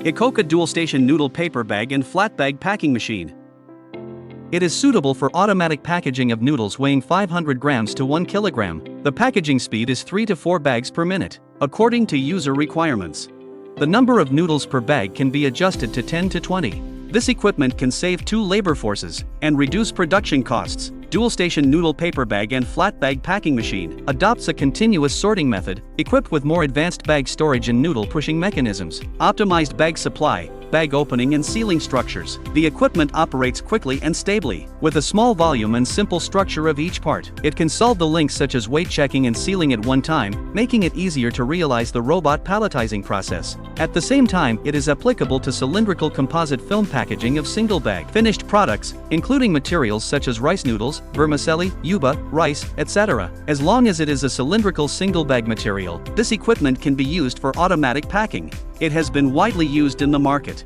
HICOCA dual-station noodle paper bag and flat bag packing machine. It is suitable for automatic packaging of noodles weighing 500 grams to 1 kilogram. The packaging speed is 3 to 4 bags per minute, according to user requirements. The number of noodles per bag can be adjusted to 10 to 20. This equipment can save 2 labor forces and reduce production costs. Dual-station noodle paper bag and flat bag packing machine adopts a continuous sorting method, equipped with more advanced bag storage and noodle pushing mechanisms, optimized bag supply, bag opening and sealing structures. The equipment operates quickly and stably, with a small volume and simple structure of each part. It can solve the links such as weight checking and sealing at one time, making it easier to realize the robot palletizing process. At the same time, it is applicable to cylindrical composite film packaging of single bag finished products, including materials such as rice noodles, vermicelli, yuba, rice, etc. As long as it is a cylindrical single bag material, this equipment can be used for automatic packing. It has been widely used in the market.